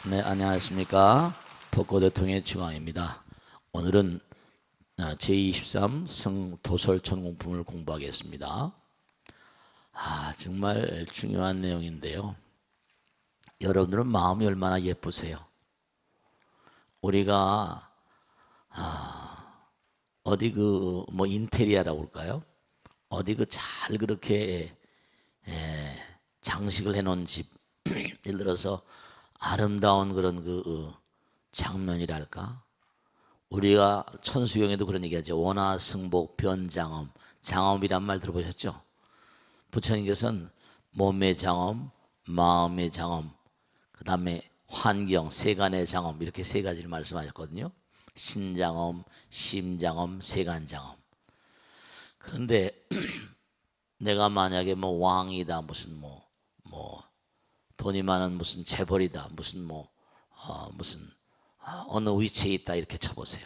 네, 안녕하십니까. 복고대통의 중앙입니다. 오늘은 제23 승도솔천 공품을 공부하겠습니다. 정말 중요한 내용인데요. 여러분들은 마음이 얼마나 예쁘세요? 우리가 어디 뭐 인테리어라고 할까요? 어디 잘 그렇게 장식을 해놓은 집, 예를 들어서 아름다운 그런 장면이랄까? 우리가 천수경에도 그런 얘기하죠. 원화승복 변장엄. 장엄이란 말 들어보셨죠? 부처님께서는 몸의 장엄, 마음의 장엄, 그 다음에 환경, 세간의 장엄, 이렇게 세 가지를 말씀하셨거든요. 신장엄, 심장엄, 세간장엄. 그런데 내가 만약에 뭐 왕이다, 무슨 뭐 돈이 많은 무슨 재벌이다, 무슨 무슨 어느 위치에 있다, 이렇게 쳐보세요.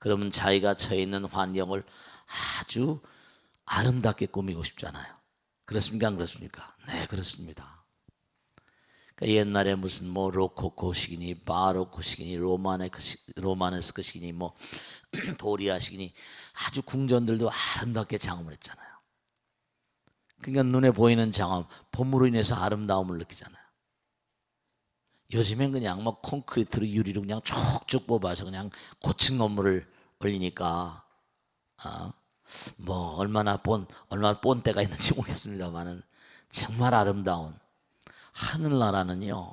그러면 자기가 처해 있는 환경을 아주 아름답게 꾸미고 싶잖아요. 그렇습니까? 안 그렇습니까? 네, 그렇습니다. 그러니까 옛날에 무슨 뭐 로코코 시기니 바로코 시기니 로마네스크 시기니 뭐 도리아 시기니 아주 궁전들도 아름답게 장엄을 했잖아요. 그러니까 눈에 보이는 장엄, 봄으로 인해서 아름다움을 느끼잖아요. 요즘엔 그냥 뭐 콘크리트로 유리로 그냥 쭉쭉 뽑아서 그냥 고층 건물을 올리니까 뭐 얼마나 본때가 있는지 모르겠습니다만은 정말 아름다운 하늘나라는요,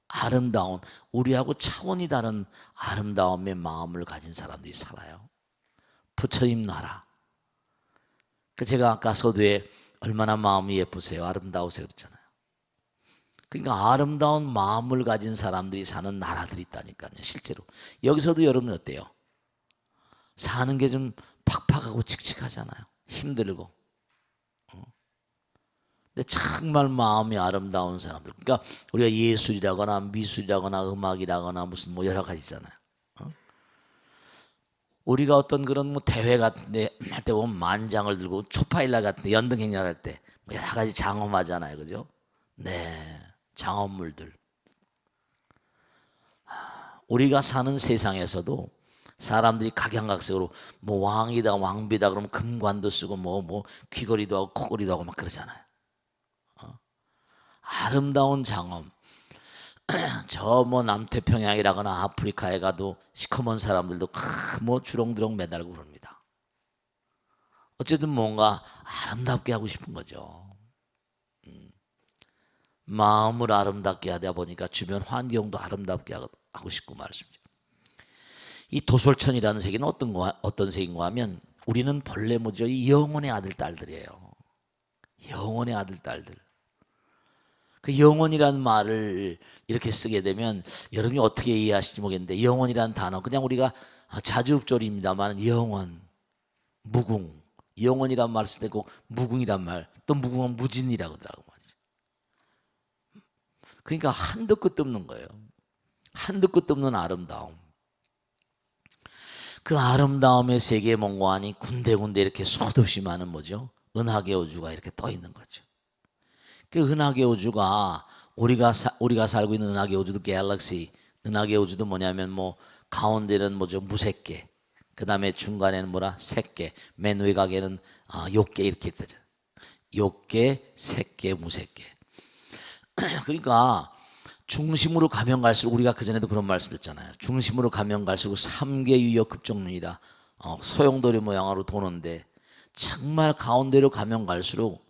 아름다운, 우리하고 차원이 다른 아름다움의 마음을 가진 사람들이 살아요. 부처님 나라. 제가 아까 서두에 얼마나 마음이 예쁘세요, 아름다우세요 그랬잖아요. 그러니까 아름다운 마음을 가진 사람들이 사는 나라들이 있다니까요. 실제로 여기서도 여러분 어때요? 사는 게 좀 팍팍하고 칙칙하잖아요. 힘들고. 근데 정말 마음이 아름다운 사람들. 그러니까 우리가 예술이라거나 미술이라거나 음악이라거나 무슨 뭐 여러 가지 있잖아요. 우리가 어떤 그런 뭐 대회 같은데 할 때 보면 만장을 들고 초파일라 같은데 연등 행렬할 때 뭐 여러 가지 장엄하잖아요, 그죠? 네, 장엄물들. 우리가 사는 세상에서도 사람들이 각양각색으로 뭐 왕이다 왕비다 그러면 금관도 쓰고 뭐 귀걸이도 하고 코걸이도 하고 막 그러잖아요. 아름다운 장엄. 저 뭐 남태평양이라거나 아프리카에 가도 시커먼 사람들도 뭐 주렁주렁 매달고 그럽니다. 어쨌든 뭔가 아름답게 하고 싶은 거죠. 마음을 아름답게 하다 보니까 주변 환경도 아름답게 하고 싶고 말씀이죠. 이 도솔천이라는 세계는 어떤 세계인가 하면 우리는 본래 뭐죠? 이 영혼의 아들 딸들이에요. 영혼의 아들 딸들. 그 영혼이라는 말을 이렇게 쓰게 되면 여러분이 어떻게 이해하실지 모르겠는데, 영혼이라는 단어 그냥 우리가 자주읍절입니다만 영혼, 무궁, 영혼이란 말 쓸 때 꼭 무궁이란 말, 또 무궁은 무진이라고 하더라고 말이죠. 그러니까 한도 끝도 없는 거예요. 한도 끝도 없는 아름다움. 그 아름다움의 세계에 몽고하니 군데군데 이렇게 수도 없이 많은 뭐죠? 은하계 우주가 이렇게 떠 있는 거죠. 그 은하계 우주가 우리가 살고 있는 은하계 우주도 갤럭시, 은하계 우주도 뭐냐면 뭐 가운데는 뭐죠? 무색계, 그 다음에 중간에는 뭐라? 색계, 맨 외곽에는 욕계 이렇게 있다죠. 욕계, 색계, 무색계. 그러니까 중심으로 가면 갈수록, 우리가 그전에도 그런 말씀드렸잖아요. 중심으로 가면 갈수록 삼계 유역 급정륜이다. 소용돌이 모양으로 도는데 정말 가운데로 가면 갈수록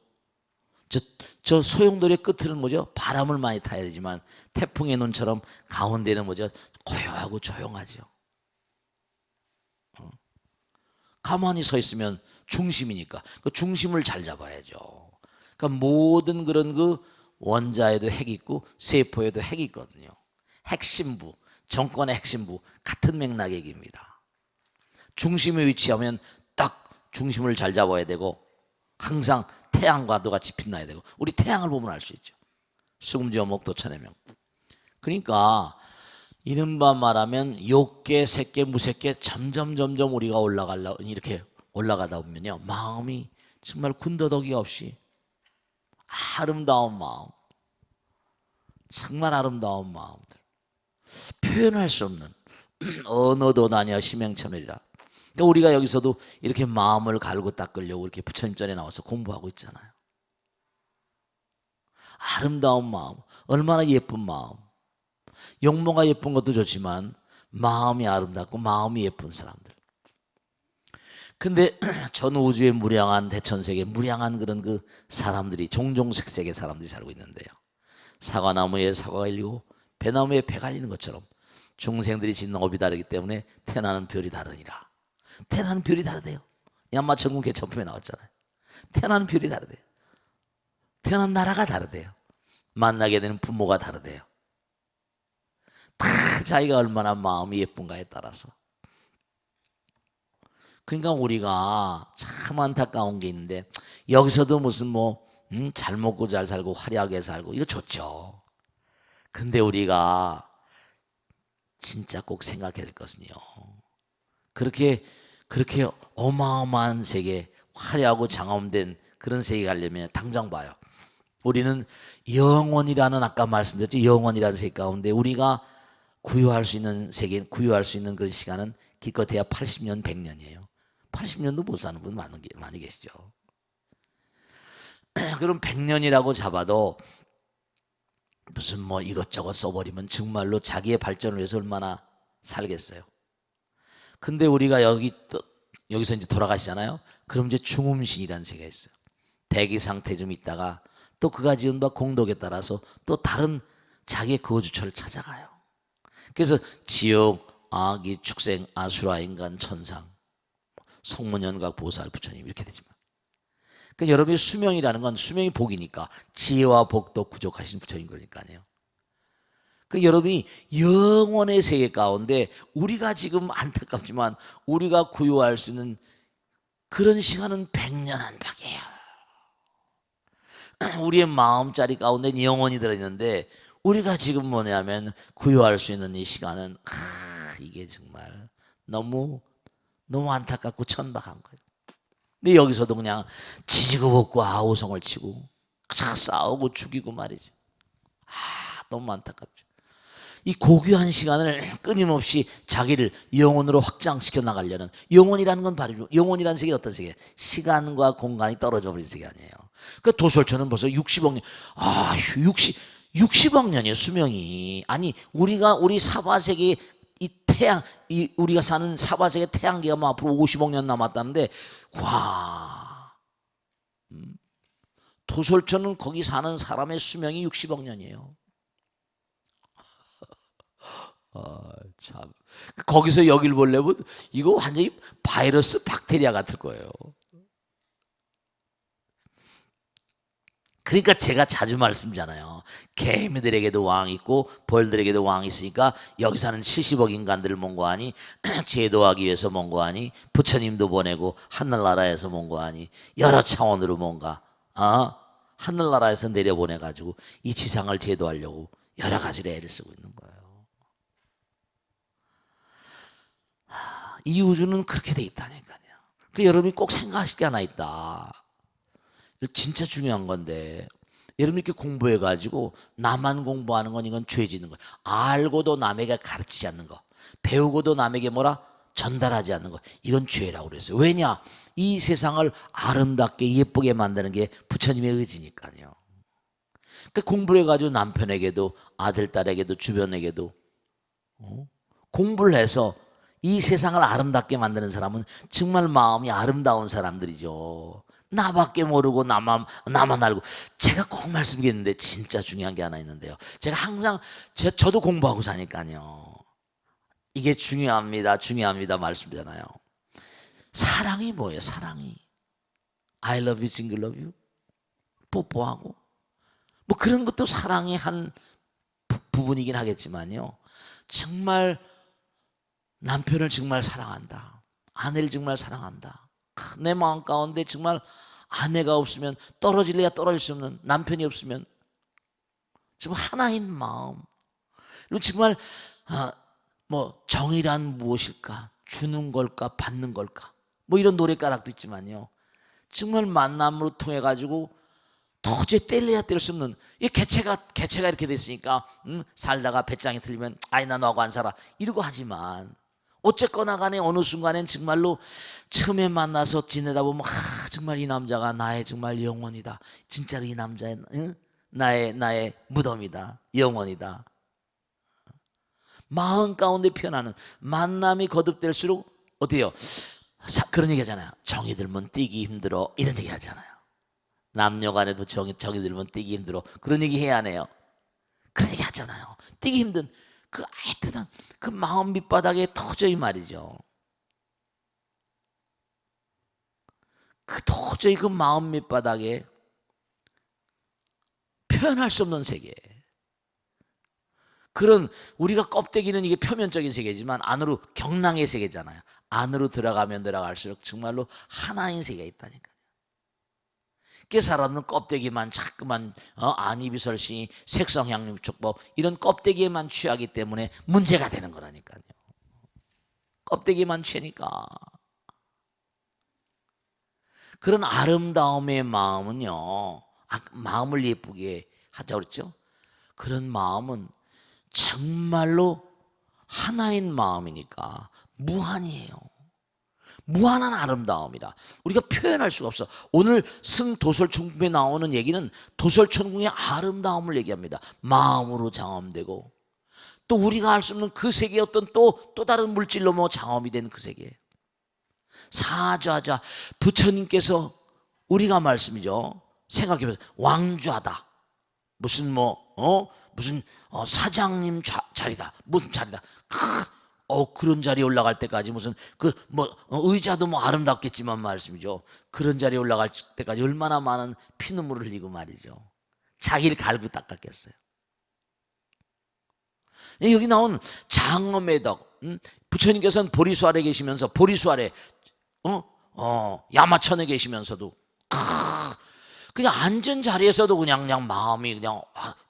저 소용돌이의 끝은 뭐죠? 바람을 많이 타야 되지만 태풍의 눈처럼 가운데는 뭐죠? 고요하고 조용하죠. 가만히 서 있으면 중심이니까 그 중심을 잘 잡아야죠. 그러니까 모든 그런 원자에도 핵이 있고 세포에도 핵이 있거든요. 핵심부, 정권의 핵심부 같은 맥락의 얘기입니다. 중심에 위치하면 딱 중심을 잘 잡아야 되고 항상 태양과도 같이 빛나야 되고, 우리 태양을 보면 알 수 있죠. 수금지와 목도 천해명. 그러니까 이른바 말하면 욕계, 색계, 무색계 점점 우리가 이렇게 올라가다 보면요, 마음이 정말 군더더기 없이 아름다운 마음, 정말 아름다운 마음들. 표현할 수 없는 언어도 나냐 심행참회리라. 그러니까 우리가 여기서도 이렇게 마음을 갈고 닦으려고 이렇게 부처님 전에 나와서 공부하고 있잖아요. 아름다운 마음, 얼마나 예쁜 마음. 용모가 예쁜 것도 좋지만 마음이 아름답고 마음이 예쁜 사람들. 근데 전 우주의 무량한 대천세계 무량한 그런 그 사람들이 종종색색의 사람들이 살고 있는데요. 사과나무에 사과가 일리고 배나무에 배가 일리는 것처럼 중생들이 짓는 업이 다르기 때문에 태어나는 별이 다르니라. 태어나는 별이 다르대요. 양마천군 개천품에 나왔잖아요. 태어나는 별이 다르대요. 태어난 나라가 다르대요. 만나게 되는 부모가 다르대요. 다 자기가 얼마나 마음이 예쁜가에 따라서. 그러니까 우리가 참 안타까운 게 있는데 여기서도 무슨 잘 먹고 잘 살고 화려하게 살고 이거 좋죠. 근데 우리가 진짜 꼭 생각해야 될 것은요. 그렇게 어마어마한 세계, 화려하고 장엄된 그런 세계 가려면 당장 봐요. 우리는 영원이라는 아까 말씀드렸죠. 영원이라는 세계 가운데 우리가 구유할 수 있는 세계, 구유할 수 있는 그런 시간은 기껏해야 80년, 100년이에요. 80년도 못 사는 분 많이 계시죠. 그럼 100년이라고 잡아도 무슨 이것저것 써버리면 정말로 자기의 발전을 위해서 얼마나 살겠어요. 근데 우리가 여기서 이제 돌아가시잖아요. 그럼 이제 중음신이라는 세계가 있어요. 대기 상태 좀 있다가 또 그가 지은 바 공덕에 따라서 또 다른 자기의 거주처를 찾아가요. 그래서 지옥, 악이, 축생, 아수라, 인간, 천상, 성문연각, 보살, 부처님 이렇게 되지만, 그러니까 여러분의 수명이라는 건 수명이 복이니까 지혜와 복도 부족하신 부처님 거니까요. 그 여러분이 영원의 세계 가운데 우리가 지금 안타깝지만 우리가 구유할 수 있는 그런 시간은 100년 안팎이에요. 우리의 마음자리 가운데 영원히 들어있는데 우리가 지금 뭐냐면 구유할 수 있는 이 시간은 이게 정말 너무 안타깝고 천박한 거예요. 근데 여기서도 그냥 지지고 볶고 아우성을 치고 싸우고 죽이고 말이죠. 너무 안타깝죠. 이 고귀한 시간을 끊임없이 자기를 영혼으로 확장시켜 나가려는, 영혼이라는 건 바로 영혼이라는 세계는 어떤 세계예요? 시간과 공간이 떨어져 버린 세계 아니에요. 그 도솔천은 벌써 60억 년, 60억 년이에요, 수명이. 아니 우리 사바세계 이 태양, 우리가 사는 사바세계 태양계가 앞으로 50억 년 남았다는데, 와, 도솔천은 거기 사는 사람의 수명이 60억 년이에요. 참. 거기서 여길 보려면 이거 완전히 바이러스, 박테리아 같을 거예요. 그러니까 제가 자주 말씀드리잖아요. 개미들에게도 왕이 있고 벌들에게도 왕이 있으니까 여기 사는 70억 인간들을 mongo하니 제도하기 위해서 mongo하니 부처님도 보내고 하늘나라에서 mongo하니 여러 차원으로 뭔가 하늘나라에서 내려보내가지고 이 지상을 제도하려고 여러 가지로 애를 쓰고 있는 거예요. 이 우주는 그렇게 돼 있다니까요. 그러니까 여러분이 꼭 생각하실 게 하나 있다. 진짜 중요한 건데, 여러분 이렇게 공부해가지고 나만 공부하는 건 이건 죄 짓는 거예요. 알고도 남에게 가르치지 않는 거, 배우고도 남에게 전달하지 않는 거, 이건 죄라고 그랬어요. 왜냐? 이 세상을 아름답게 예쁘게 만드는 게 부처님의 의지니까요. 그러니까 공부를 해가지고 남편에게도 아들, 딸에게도 주변에게도 공부를 해서 이 세상을 아름답게 만드는 사람은 정말 마음이 아름다운 사람들이죠. 나밖에 모르고 나만 알고. 제가 꼭 말씀드리겠는데 진짜 중요한 게 하나 있는데요. 제가 항상 저도 공부하고 사니까요. 이게 중요합니다 말씀드리잖아요. 사랑이 뭐예요? 사랑이 I love you, single love you, 뽀뽀하고 그런 것도 사랑의 한 부분이긴 하겠지만요. 정말 남편을 정말 사랑한다, 아내를 정말 사랑한다, 내 마음 가운데 정말 아내가 없으면 떨어질래야 떨어질 수 없는, 남편이 없으면 정말 하나인 마음. 그리고 정말 정의란 무엇일까? 주는 걸까? 받는 걸까? 이런 노래가락도 있지만요. 정말 만남으로 통해 가지고 도저히 뗄래야 뗄 수 없는, 이 개체가 이렇게 됐으니까 살다가 배짱이 틀리면 아이 나 너하고 안 살아 이러고 하지만, 어쨌거나 간에 어느 순간엔 정말로 처음에 만나서 지내다 보면 정말 이 남자가 나의 정말 영혼이다, 진짜로 이 남자의 나의 무덤이다, 영혼이다. 마음 가운데 표현하는 만남이 거듭될수록 어때요? 그런 얘기 하잖아요. 정이 들면 뛰기 힘들어, 이런 얘기 하잖아요. 남녀 간에도 정이 들면 뛰기 힘들어, 그런 얘기 해야 하네요. 그런 얘기 하잖아요. 뛰기 힘든 그 애틋한 그 마음 밑바닥에 도저히 말이죠, 도저히 그 마음 밑바닥에 표현할 수 없는 세계, 그런, 우리가 껍데기는 이게 표면적인 세계지만 안으로 경랑의 세계잖아요. 안으로 들어가면 들어갈수록 정말로 하나인 세계가 있다니까요. 그 사람은 껍데기만 자꾸만 안이비설신이 색성향림촉법 이런 껍데기에만 취하기 때문에 문제가 되는 거라니까요. 껍데기만 취하니까. 그런 아름다움의 마음은요, 마음을 예쁘게 하자고 그랬죠. 그런 마음은 정말로 하나인 마음이니까 무한이에요. 무한한 아름다움이다. 우리가 표현할 수가 없어. 오늘 승도설천국에 나오는 얘기는 도설천국의 아름다움을 얘기합니다. 마음으로 장엄되고, 또 우리가 알 수 없는 그 세계의 어떤 또 다른 물질로 장엄이 된 그 세계. 사좌자, 부처님께서 우리가 말씀이죠, 생각해보세요. 왕좌다, 무슨 무슨 사장님 자리다, 무슨 자리다. 그런 자리에 올라갈 때까지 무슨 의자도 아름답겠지만 말씀이죠. 그런 자리에 올라갈 때까지 얼마나 많은 피눈물을 흘리고 말이죠. 자기를 갈고 닦았겠어요. 여기 나온 장엄의 덕, 부처님께서는 보리수 아래 계시면서, 보리수 아래 야마천에 계시면서도 그냥 앉은 자리에서도 그냥 마음이 그냥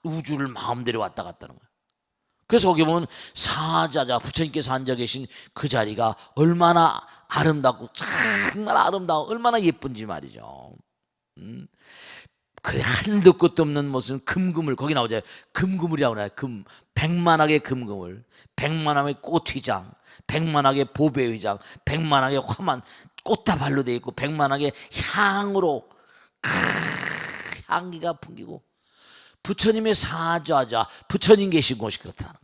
우주를 마음대로 왔다 갔다 하는 거예요. 그래서 거기 보면 사자자, 부처님께서 앉아 계신 그 자리가 얼마나 아름답고 정말 아름다워, 얼마나 예쁜지 말이죠. 그래, 한도 끝도 없는 무슨 금그물, 거기 나오죠. 금그물이라고 그래요. 백만학의 금그물, 백만학의 꽃휘장, 백만학의 보배휘장, 백만학의 화만 꽃다발로 되어 있고, 백만학의 향으로 향기가 풍기고, 부처님의 사좌자, 부처님 계신 곳이 그렇다는 거죠.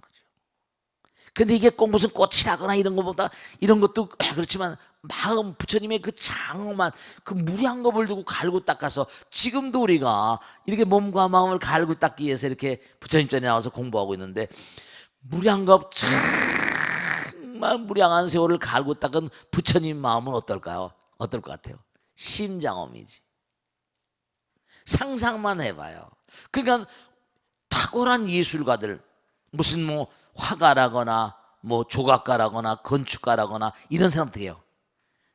근데 이게 꼭 무슨 꽃이라거나 이런 것보다, 이런 것도 그렇지만 마음, 부처님의 그 장엄한 그 무량겁을 두고 갈고 닦아서, 지금도 우리가 이렇게 몸과 마음을 갈고 닦기 위해서 이렇게 부처님 전에 나와서 공부하고 있는데, 무량겁 정말 무량한 세월을 갈고 닦은 부처님 마음은 어떨까요? 어떨 것 같아요? 심장엄이지. 상상만 해봐요. 그러니까 탁월한 예술가들, 무슨 화가라거나 조각가라거나 건축가라거나 이런 사람들 해요.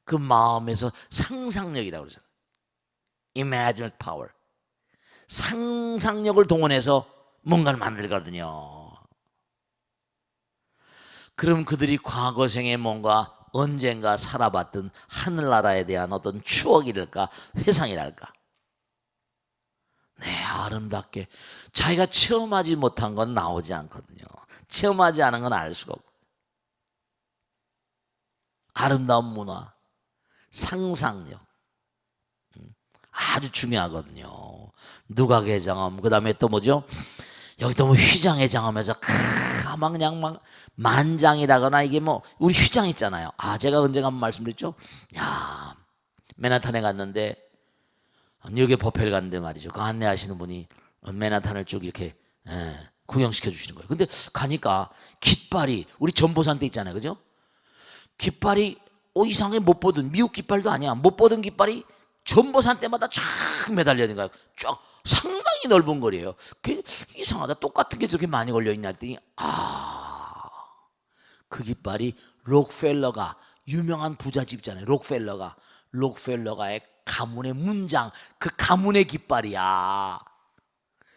그 마음에서 상상력이라고 그러잖아요. Imaginative power. 상상력을 동원해서 뭔가를 만들거든요. 그럼 그들이 과거생에 뭔가 언젠가 살아봤던 하늘나라에 대한 어떤 추억이랄까, 회상이랄까, 아름답게 자기가 체험하지 못한 건 나오지 않거든요. 체험하지 않은 건 알 수가 없고, 아름다운 문화, 상상력 아주 중요하거든요. 누각의 장엄, 그 다음에 또 뭐죠? 여기 또 휘장의 장엄에서 막 그냥 막 만장이라거나, 이게 우리 휘장 있잖아요. 제가 언젠가 한번 말씀드렸죠. 맨하탄에 갔는데, 뉴욕에 버펠 갔는데 말이죠, 그 안내하시는 분이 맨하탄을 쭉 이렇게 구경시켜 주시는 거예요. 근데 가니까 깃발이, 우리 전보산 때 있잖아요, 그죠? 깃발이 이상하게 못 보던, 미국 깃발도 아니야, 못 보던 깃발이 전보산 때마다 쫙 매달려 있는 거예요. 쫙 상당히 넓은 거리예요. 그 이상하다, 똑같은 게 저렇게 많이 걸려 있나 했더니, 그 깃발이 록펠러가, 유명한 부잣집 있잖아요, 록펠러가의 가문의 문장, 그 가문의 깃발이야.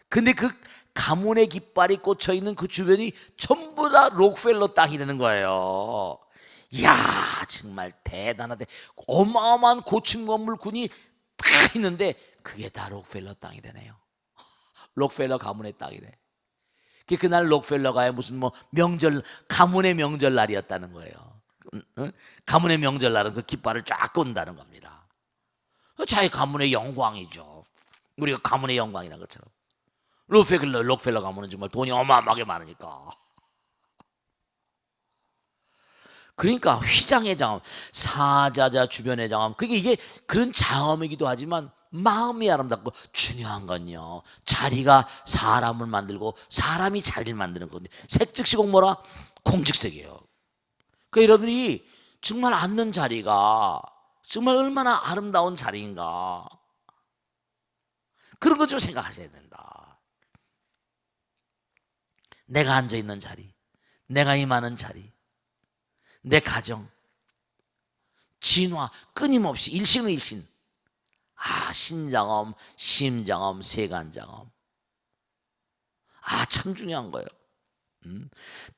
근데 그 가문의 깃발이 꽂혀 있는 그 주변이 전부 다 록펠러 땅이라는 거예요. 이야, 정말 대단하대. 어마어마한 고층 건물군이 다 있는데 그게 다 록펠러 땅이래네요. 록펠러 가문의 땅이래. 그날 록펠러가의 무슨 뭐 명절, 가문의 명절날이었다는 거예요. 가문의 명절날은 그 깃발을 쫙 끈다는 겁니다. 자기 가문의 영광이죠. 우리가 가문의 영광이라는 것처럼 록펠러 가문은 정말 돈이 어마어마하게 많으니까. 그러니까 휘장의 장엄, 사자자 주변의 장엄, 그게 이게 그런 장엄이기도 하지만 마음이 아름답고, 중요한 건요, 자리가 사람을 만들고 사람이 자리를 만드는 건데, 색즉시공 뭐라? 공직색이에요. 그러니까 여러분이 정말 앉는 자리가 정말 얼마나 아름다운 자리인가, 그런 거 좀 생각하셔야 된다. 내가 앉아있는 자리, 내가 임하는 자리, 내 가정, 진화, 끊임없이 일신의일신, 신장엄, 심장엄, 세간장엄. 참 중요한 거예요.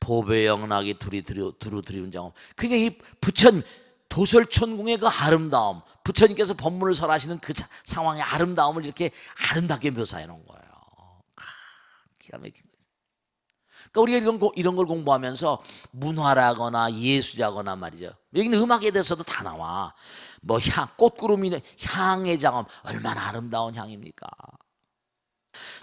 보배영락이 두루두리운 장엄. 그게 이 부처님 도설천궁의 그 아름다움, 부처님께서 법문을 설하시는 그 상황의 아름다움을 이렇게 아름답게 묘사해 놓은 거예요. 기가 막힌 거예요. 그러니까 우리가 이런 걸 공부하면서 문화라거나 예술이라거나 말이죠, 여기는 음악에 대해서도 다 나와. 뭐 꽃구름이, 향의 장엄, 얼마나 아름다운 향입니까?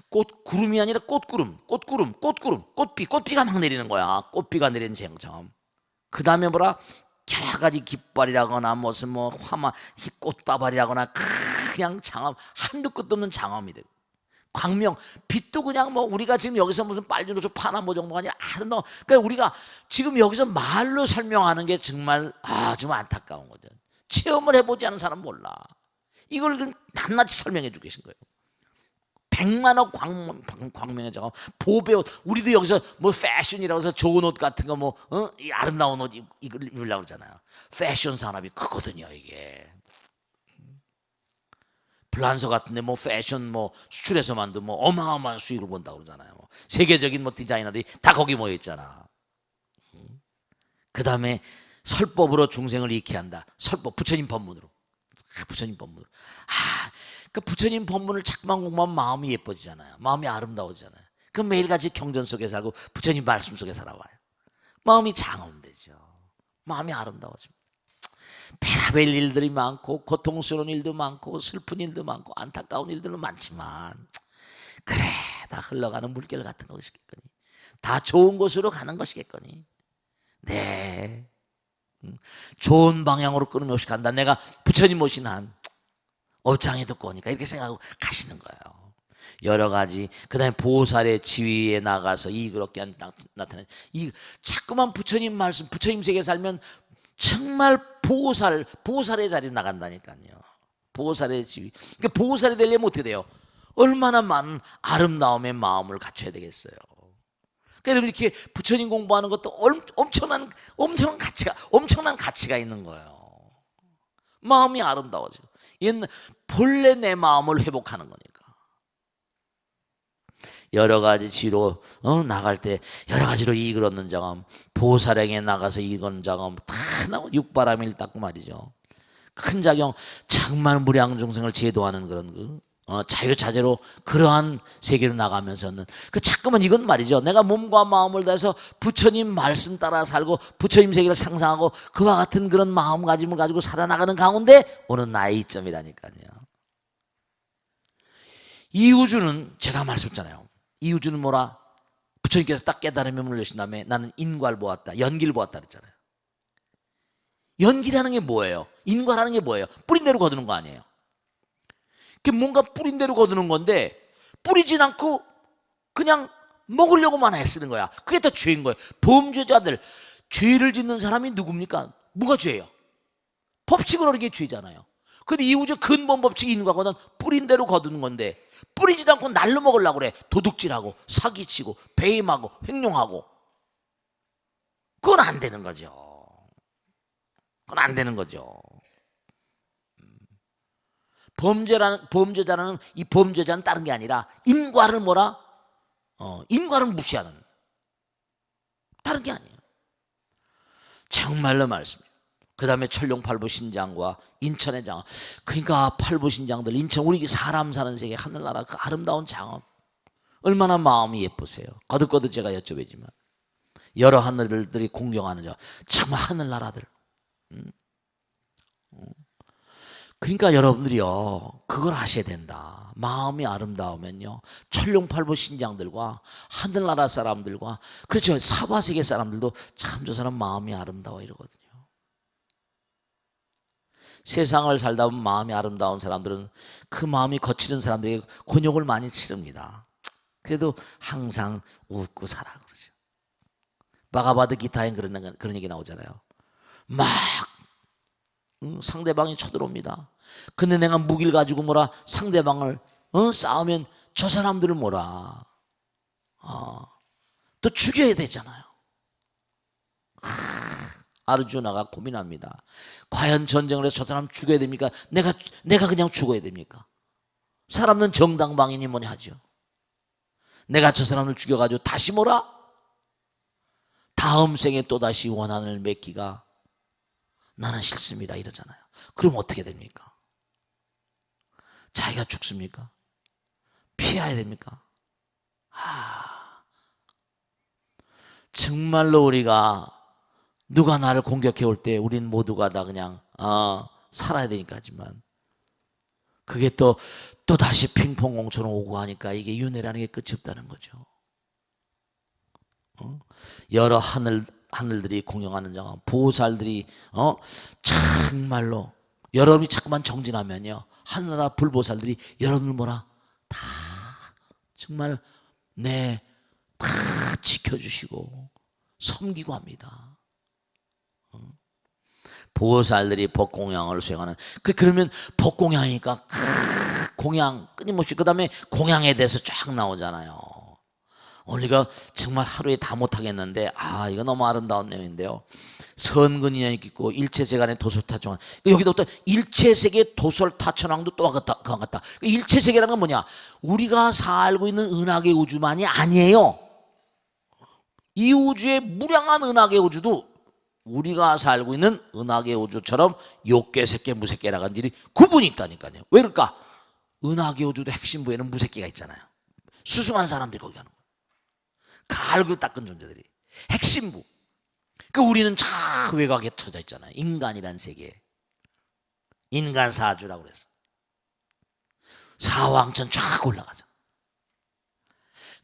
꽃구름이 아니라 꽃구름, 꽃비가 막 내리는 거야. 꽃비가 내리는 장엄. 그 다음에 뭐라? 여러 가지 깃발이라거나 무슨 뭐 화마, 꽃다발이라거나, 그냥 장엄, 한도 끝도 없는 장엄이 되고, 광명, 빛도 그냥 뭐 우리가 지금 여기서 무슨 빨주노초 파나 뭐 정도가 아니라 아름다워. 그러니까 우리가 지금 여기서 말로 설명하는 게 정말 좀 안타까운 거죠. 체험을 해보지 않은 사람은 몰라. 이걸 낱낱이 설명해 주고 계신 거예요. 100만억 광명의 장엄, 보배옷. 우리도 여기서 뭐 패션이라고 해서 좋은 옷 같은 거 뭐 이 아름다운 옷 입으려고 그러잖아요. 패션 산업이 크거든요, 이게. 플란서 같은데 뭐 패션 뭐 수출해서만도 뭐 어마어마한 수익을 본다고 그러잖아요. 뭐 세계적인 뭐 디자이너들이 다 거기 모여 있잖아. 그 다음에 설법으로 중생을 잃게 한다. 설법, 부처님 법문으로. 부처님 법문으로. 그 부처님 법문을 자꾸만 공부하면 마음이 예뻐지잖아요. 마음이 아름다워지잖아요. 그럼 매일같이 경전 속에 살고 부처님 말씀 속에 살아봐요. 마음이 장엄되죠. 마음이 아름다워집니다. 베라벨 일들이 많고, 고통스러운 일도 많고, 슬픈 일도 많고, 안타까운 일들도 많지만, 그래, 다 흘러가는 물결 같은 것이겠거니, 다 좋은 곳으로 가는 것이겠거니, 네, 좋은 방향으로 끊임없이 간다. 내가 부처님 모신 한 업장에 듣고 오니까 이렇게 생각하고 가시는 거예요. 여러 가지, 그 다음에 보살의 지위에 나가서 이그럽게 나타나는, 자꾸만 부처님 말씀, 부처님 세계에 살면 정말 보살의 자리로 나간다니까요. 보살의 지위. 그러니까 보살이 되려면 어떻게 돼요? 얼마나 많은 아름다움의 마음을 갖춰야 되겠어요. 그러니까 이렇게 부처님 공부하는 것도 엄청난 가치가 있는 거예요. 마음이 아름다워지고, 본래 내 마음을 회복하는 거니까. 여러 가지 지로 나갈 때 여러 가지로 이익을 얻는 장엄, 보살에게 나가서 이익 장엄 다 나오고, 육바람일 닦고 말이죠. 큰 자경, 정말 무량 중생을 제도하는 그런 자유자재로 그러한 세계로 나가면서는 자꾸만 이건 말이죠, 내가 몸과 마음을 다해서 부처님 말씀 따라 살고 부처님 세계를 상상하고 그와 같은 그런 마음가짐을 가지고 살아나가는 가운데 오는 나의 이점이라니까요. 이 우주는 제가 말씀했잖아요. 이 우주는 뭐라? 부처님께서 딱 깨달음에 문을 여신 다음에 나는 인과를 보았다, 연기를 보았다 그랬잖아요. 연기라는 게 뭐예요? 인과라는 게 뭐예요? 뿌린 대로 거두는 거 아니에요? 그게 뭔가 뿌린 대로 거두는 건데, 뿌리진 않고 그냥 먹으려고만 애쓰는 거야. 그게 다 죄인 거예요. 범죄자들, 죄를 짓는 사람이 누굽니까? 뭐가 죄예요? 법칙을 어긴 게 죄잖아요. 근데 이 우주 근본 법칙이 인과거든. 뿌린 대로 거두는 건데, 뿌리지도 않고 날로 먹으려고 그래. 도둑질하고 사기치고 배임하고 횡령하고. 그건 안 되는 거죠. 그건 안 되는 거죠. 범죄자는 이 범죄자는 다른 게 아니라 인과를 뭐라? 인과를 무시하는, 다른 게 아니에요. 정말로 말씀이에요. 그 다음에 천룡팔부 신장과 인천의 장엄. 그러니까 팔부 신장들, 인천, 우리 사람 사는 세계 하늘나라 그 아름다운 장엄, 얼마나 마음이 예쁘세요. 거듭거듭 제가 여쭤보지만 여러 하늘들이 공경하는 자, 정말 하늘나라들. 그러니까 여러분들이요, 그걸 하셔야 된다. 마음이 아름다우면요, 천룡팔부 신장들과 하늘나라 사람들과, 그렇죠, 사바세계 사람들도 참 저 사람 마음이 아름다워 이러거든요. 세상을 살다 보면 마음이 아름다운 사람들은 그 마음이 거칠은 사람들에게 곤욕을 많이 치릅니다. 그래도 항상 웃고 살아 그러죠. 바가바드 기타엔 그런 얘기 나오잖아요. 막 상대방이 쳐들어옵니다. 근데 내가 무기를 가지고 뭐라 상대방을 싸우면 저 사람들을 뭐라 또 죽여야 되잖아요. 아르주나가 고민합니다. 과연 전쟁을 해서 저 사람 죽여야 됩니까? 내가 그냥 죽어야 됩니까? 사람은 정당방위니 뭐니 하죠. 내가 저 사람을 죽여가지고 다시 뭐라? 다음 생에 또다시 원한을 맺기가 나는 싫습니다 이러잖아요. 그럼 어떻게 됩니까? 자기가 죽습니까? 피해야 됩니까? 정말로 우리가 누가 나를 공격해 올 때 우린 모두가 다 그냥 살아야 되니까. 하지만 그게 또 다시 핑퐁공처럼 오고 하니까 이게 윤회라는 게 끝이 없다는 거죠. 여러 하늘들이 공경하는 장엄, 보살들이 정말로 여러분이 자꾸만 정진하면요, 하늘나라 불보살들이 여러분을 뭐라 다 정말 다 지켜주시고 섬기고 합니다. 보살들이 법공양을 수행하는, 그러면 법공양이니까 공양 끊임없이, 그 다음에 공양에 대해서 쫙 나오잖아요. 우리가 정말 하루에 다 못하겠는데 이거 너무 아름다운 내용인데요. 선근인연이 있고 일체세간의 도솔타천왕, 여기도 또 일체세계 도솔타천왕도 또 같다. 일체세계라는 건 뭐냐? 우리가 살고 있는 은하계 우주만이 아니에요. 이 우주의 무량한 은하계 우주도 우리가 살고 있는 은하계 우주처럼 욕계, 색계, 무색계라는 일이 구분이 있다니까요. 왜 그럴까? 은하계 우주도 핵심부에는 무색계가 있잖아요. 수승한 사람들이 거기 가는 거예요. 갈고 닦은 존재들이 핵심부. 우리는 저 외곽에 터져 있잖아요. 인간이란 세계, 인간 사주라고 그래서 사왕천 쫙 올라가죠.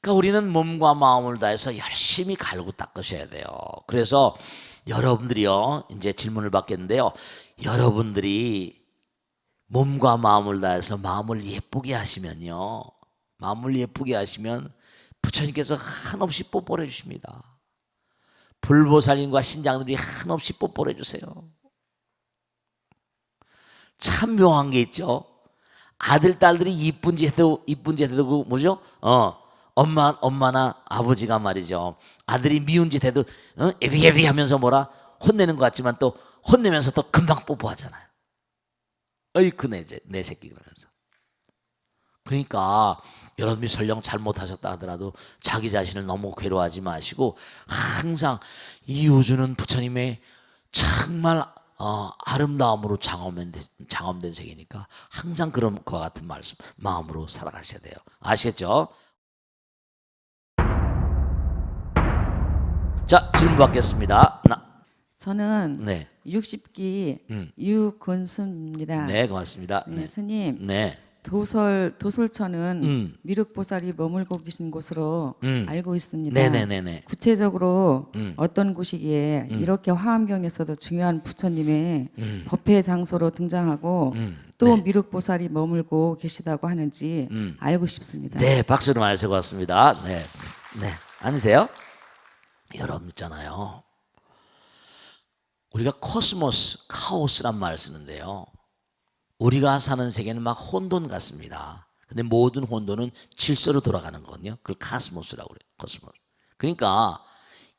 우리는 몸과 마음을 다해서 열심히 갈고 닦으셔야 돼요. 그래서 여러분들이요, 이제 질문을 받겠는데요, 여러분들이 몸과 마음을 다해서 마음을 예쁘게 하시면요, 마음을 예쁘게 하시면 부처님께서 한없이 뽀뽀를 해주십니다. 불보살님과 신장들이 한없이 뽀뽀를 해주세요. 참 묘한 게 있죠. 아들, 딸들이 이쁜 짓 해도 뭐죠? 엄마나 아버지가 말이죠, 아들이 미운 짓 해도 애비애비 하면서 뭐라 혼내는 것 같지만 또 혼내면서 또 금방 뽀뽀하잖아요. 어이쿠 내 새끼 그러면서. 그러니까 여러분이 설령 잘못하셨다 하더라도 자기 자신을 너무 괴로워하지 마시고, 항상 이 우주는 부처님의 정말 아름다움으로 장엄된 세계니까 항상 그런 것과 같은 말씀 마음으로 살아가셔야 돼요. 아시겠죠? 자, 질문 받겠습니다. 저는 네. 60기 유건순입니다. 네, 고맙습니다. 네, 스님. 네. 도솔천은 미륵보살이 머물고 계신 곳으로 알고 있습니다. 네네네네. 구체적으로 어떤 곳이기에 이렇게 화엄경에서도 중요한 부처님의 법회 장소로 등장하고 또 미륵보살이 머물고 계시다고 하는지 알고 싶습니다. 네, 박수로 말해서 고맙습니다. 네. 앉으세요. 여러분 있잖아요, 우리가 코스모스, 카오스란 말을 쓰는데요, 우리가 사는 세계는 막 혼돈 같습니다. 근데 모든 혼돈은 질서로 돌아가는 거거든요. 그걸 카스모스라고 그래요. 코스모스. 그러니까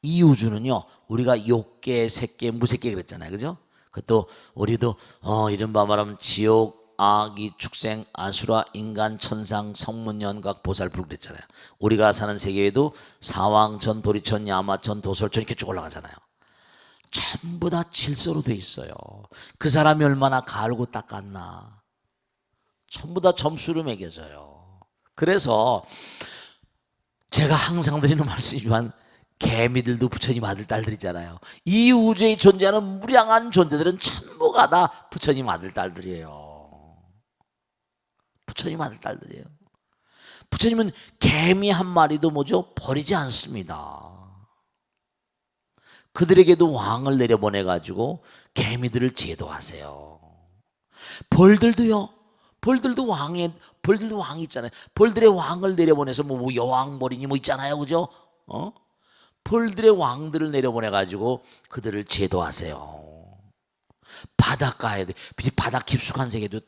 이 우주는요, 우리가 욕계, 색계, 무색계 그랬잖아요. 그죠? 그것도 우리도 이른바 말하면 지옥, 아기, 축생, 아수라, 인간, 천상, 성문, 연각, 보살불 그랬잖아요. 우리가 사는 세계에도 사왕천, 도리천, 야마천, 도솔천 이렇게 쭉 올라가잖아요. 전부 다 질서로 돼 있어요. 그 사람이 얼마나 갈고 닦았나 전부 다 점수로 매겨져요. 그래서 제가 항상 드리는 말씀이지만 개미들도 부처님 아들 딸들이잖아요. 이 우주에 존재하는 무량한 존재들은 전부가 다 부처님 아들 딸들이에요. 부처님 아들 딸들이에요. 부처님은 개미 한 마리도 뭐죠? 버리지 않습니다. 그들에게도 왕을 내려보내가지고 개미들을 제도하세요. 벌들도요. 벌들도 왕이 있잖아요. 벌들의 왕을 내려보내서 뭐 여왕벌이니 뭐 있잖아요, 그죠? 벌들의 왕들을 내려보내가지고 그들을 제도하세요. 바닷가에 바다 깊숙한 세계도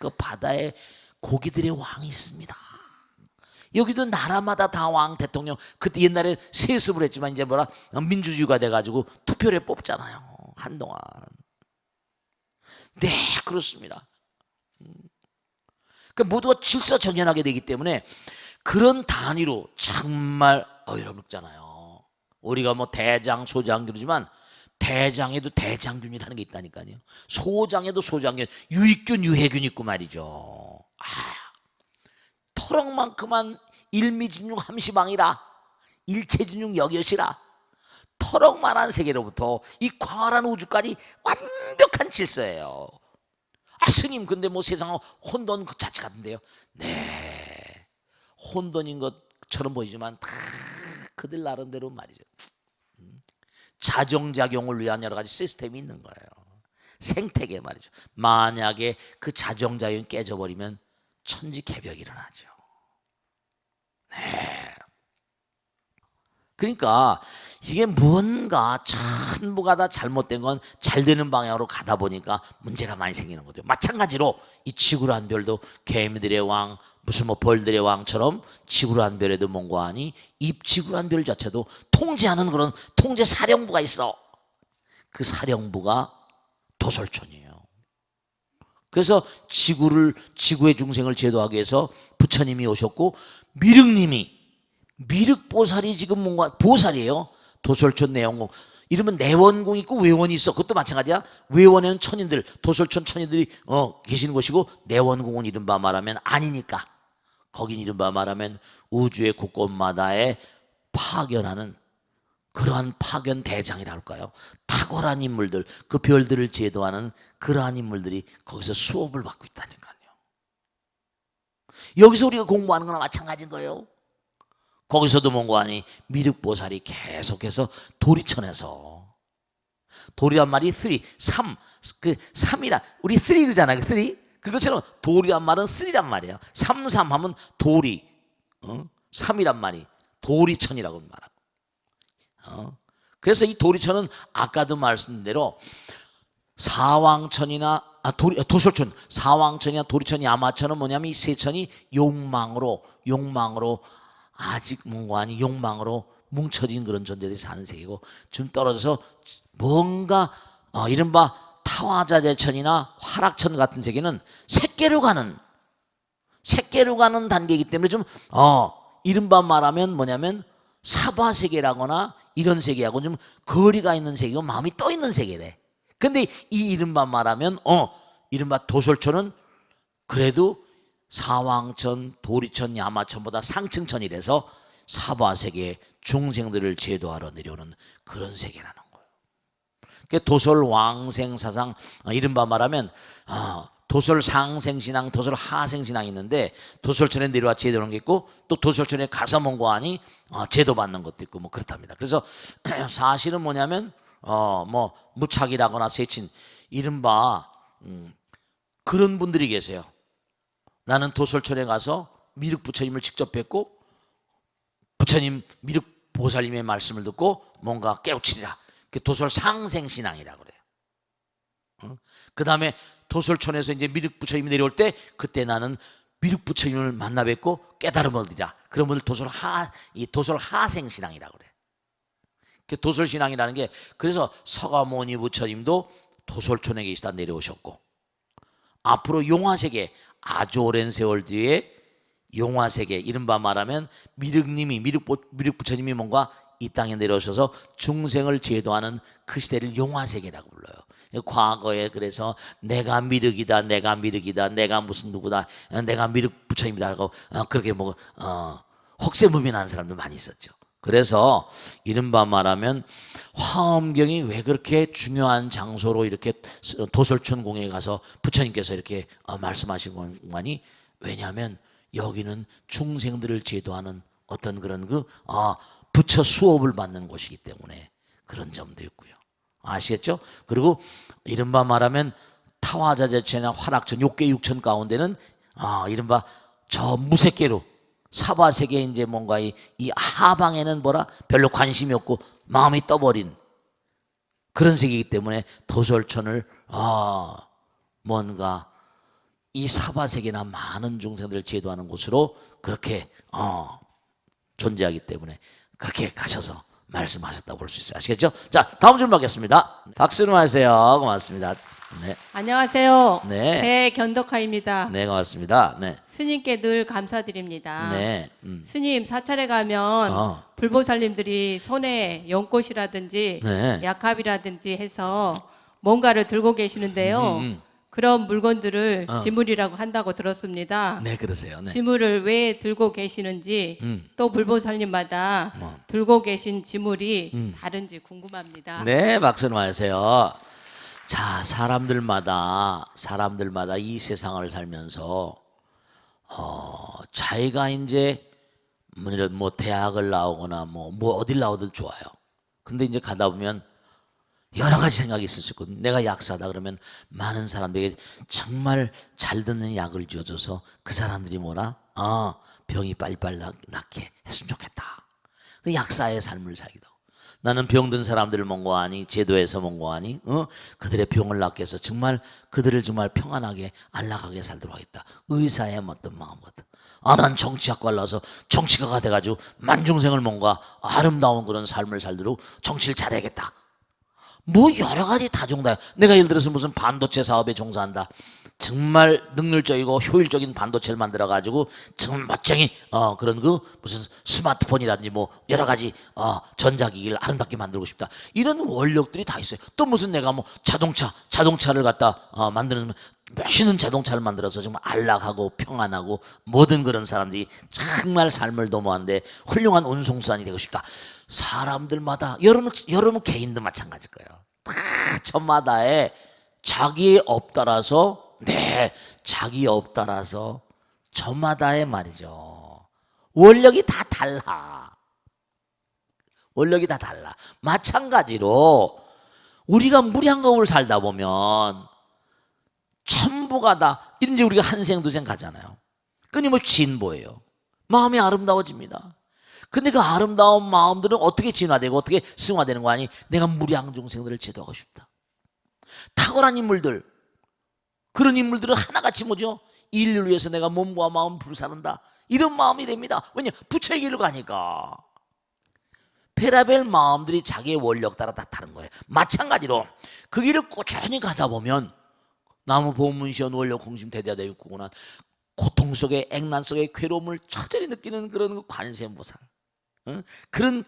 그 바다에 고기들의 왕이 있습니다. 여기도 나라마다 다 왕 대통령. 그때 옛날에 세습을 했지만 이제 뭐라 민주주의가 돼가지고 투표를 뽑잖아요. 한동안. 네, 그렇습니다. 그러니까 모두가 질서정연하게 되기 때문에 그런 단위로 정말 어이럽잖아요. 우리가 뭐 대장, 소장 그러지만 대장에도 대장균이라는 게 있다니까요. 소장에도 소장균, 유익균, 유해균 있고 말이죠. 터럭만큼만 일미진육 함시방이라 일체진육 여겨시라. 터럭만한 세계로부터 이 광활한 우주까지 완벽한 질서예요. 스님 근데 뭐 세상은 혼돈 그 자체 같은데요. 네, 혼돈인 것처럼 보이지만 다 그들 나름대로 말이죠. 자정작용을 위한 여러 가지 시스템이 있는 거예요. 생태계 말이죠. 만약에 그 자정작용이 깨져버리면 천지개벽이 일어나죠. 네. 그러니까 이게 뭔가 전부가 다 잘못된 건 잘 되는 방향으로 가다 보니까 문제가 많이 생기는 거죠. 마찬가지로 이 지구란 별도 개미들의 왕, 무슨 뭐 벌들의 왕처럼 지구란 별에도 뭔가 하니 이 지구란 별 자체도 통제하는 그런 통제 사령부가 있어. 그 사령부가 도솔촌이에요. 그래서 지구의 중생을 제도하기 위해서 부처님이 오셨고 미륵보살이 지금 뭔가 보살이에요. 도솔촌 내원궁. 이러면 내원궁 있고 외원이 있어. 그것도 마찬가지야. 외원에는 천인들, 도솔촌 천인들이 계시는 곳이고 내원궁은 이른바 말하면 아니니까. 거긴 이른바 말하면 우주의 곳곳마다에 파견하는 그러한 파견 대장이라 할까요? 탁월한 인물들, 그 별들을 제도하는 그러한 인물들이 거기서 수업을 받고 있다니까요. 여기서 우리가 공부하는 거나 마찬가지인 거예요. 거기서도 뭔가 하니 미륵보살이 계속해서 도리천에서 도리란 말이 3이라 우리 3 그러잖아요. 3 그것처럼 도리란 말은 3란 말이에요. 3 하면 도리 3이란 말이 도리천이라고 말하고 그래서 이 도리천은 아까도 말씀드린 대로 도솔천, 사왕천이나 도리천이 아마천은 뭐냐면 이 세 천이 욕망으로 아직 뭔가 아니 욕망으로 뭉쳐진 그런 존재들이 사는 세계고 좀 떨어져서 뭔가 이른바 타화자재천이나 화락천 같은 세계는 색계로 가는 단계이기 때문에 좀 이른바 말하면 뭐냐면 사바세계라거나 이런 세계하고 좀 거리가 있는 세계고 마음이 떠 있는 세계래. 근데 이 이른바 말하면 이른바 도솔천은 그래도 사왕천, 도리천, 야마천보다 상층천이라서 사바세계 중생들을 제도하러 내려오는 그런 세계라는 거예요. 그러니까 도솔 왕생사상 이른바 말하면 도솔 상생신앙, 도솔 하생신앙이 있는데 도솔천에 내려와 제도하는 게 있고 또 도솔천에 가서 뭔가하니 제도받는 것도 있고 뭐 그렇답니다. 그래서 사실은 뭐냐면 뭐 무착이라거나 세친 이른바 그런 분들이 계세요. 나는 도솔천에 가서 미륵부처님을 직접 뵙고 부처님 미륵보살님의 말씀을 듣고 뭔가 깨우치리라. 도솔 상생신앙이라고 그래요. 그 다음에 도솔천에서 이제 미륵부처님이 내려올 때 그때 나는 미륵부처님을 만나 뵙고 깨달음을 얻으리라. 그런 분을 도솔 하생신앙이라고 그래요. 도솔신앙이라는 게 그래서 서가모니 부처님도 도솔촌에 계시다 내려오셨고 앞으로 용화세계 아주 오랜 세월 뒤에 용화세계 이른바 말하면 미륵부처님이 뭔가 이 땅에 내려오셔서 중생을 제도하는 그 시대를 용화세계라고 불러요. 과거에 그래서 내가 미륵이다, 내가 미륵이다, 내가 무슨 누구다, 내가 미륵 부처님이다라고 그렇게 뭐 혹세무민하는 사람들 많이 있었죠. 그래서 이른바 말하면 화엄경이 왜 그렇게 중요한 장소로 이렇게 도솔천공에 가서 부처님께서 이렇게 말씀하신 공간이, 왜냐하면 여기는 중생들을 제도하는 어떤 그런 부처 수업을 받는 곳이기 때문에 그런 점도 있고요. 아시겠죠? 그리고 이른바 말하면 타화자재체나 화락천, 욕계 육천 가운데는 이른바 저 무색계로 사바세계 이제 뭔가 이 하방에는 뭐라 별로 관심이 없고 마음이 떠버린 그런 세계이기 때문에 도솔천을 뭔가 이 사바세계나 많은 중생들을 제도하는 곳으로 그렇게 존재하기 때문에 그렇게 가셔서 말씀하셨다고 볼 수 있어요. 아시겠죠? 자, 다음 질문 받겠습니다. 박수로 하세요. 고맙습니다. 네. 안녕하세요. 네. 배견덕화입니다. 네, 고맙습니다. 네. 스님께 늘 감사드립니다. 네. 스님 사찰에 가면 불보살님들이 손에 연꽃이라든지 네. 약합이라든지 해서 뭔가를 들고 계시는데요. 그런 물건들을 지물이라고 한다고 들었습니다. 네, 그러세요. 네. 지물을 왜 들고 계시는지 또 불보살님마다 들고 계신 지물이 다른지 궁금합니다. 네, 박수로 하세요. 자, 사람들마다 이 세상을 살면서 자기가 이제 뭐 대학을 나오거나 뭐 어딜 나오든 좋아요. 근데 이제 가다 보면 여러 가지 생각이 있을 수 있고, 내가 약사다 그러면 많은 사람들에게 정말 잘 듣는 약을 지어줘서 그 사람들이 뭐라 병이 빨리빨리 낫게 했으면 좋겠다. 그 약사의 삶을 살기도 하고, 나는 병든 사람들을 mon고하니 제도에서 mon고하니 그들의 병을 낫게 해서 정말 그들을 정말 평안하게 안락하게 살도록 하겠다. 의사의 어떤 마음거든. 난 정치학과를 나서 정치가가 돼가지고 만중생을 뭔가 아름다운 그런 삶을 살도록 정치를 잘해야겠다. 뭐 여러 가지 다종다요. 내가 예를 들어서 무슨 반도체 사업에 종사한다. 정말 능률적이고 효율적인 반도체를 만들어 가지고 정말 멋쟁이 그런 무슨 스마트폰이라든지 뭐 여러 가지 전자기기를 아름답게 만들고 싶다. 이런 원력들이 다 있어요. 또 무슨 내가 뭐 자동차를 갖다 만드는 멋있는 자동차를 만들어서 정말 안락하고 평안하고 모든 그런 사람들이 정말 삶을 도모하는데 훌륭한 운송수단이 되고 싶다. 사람들마다 여러분 개인도 마찬가지일 거예요. 다 저마다의 자기의 업 따라서 자기 업 따라서 저마다의 말이죠. 원력이 다 달라. 원력이 다 달라. 마찬가지로 우리가 무량겁을 살다 보면 전부가 다 이제 우리가 한생두생 가잖아요. 끊임없이 진보예요. 마음이 아름다워집니다. 근데 그 아름다운 마음들은 어떻게 진화되고 어떻게 승화되는 거 아니? 내가 무량중생들을 제도하고 싶다. 탁월한 인물들, 그런 인물들은 하나같이 뭐죠? 인류를 위해서 내가 몸과 마음 불사른다. 이런 마음이 됩니다. 왜냐? 부처의 길로 가니까. 페라벨 마음들이 자기의 원력 따라 다 다른 거예요. 마찬가지로 그 길을 꾸준히 가다 보면 나무 보문시원 원력 공심 대대대육 구고난 고통 속에 액난 속에 괴로움을 처절히 느끼는 그런 관세음보살, 그런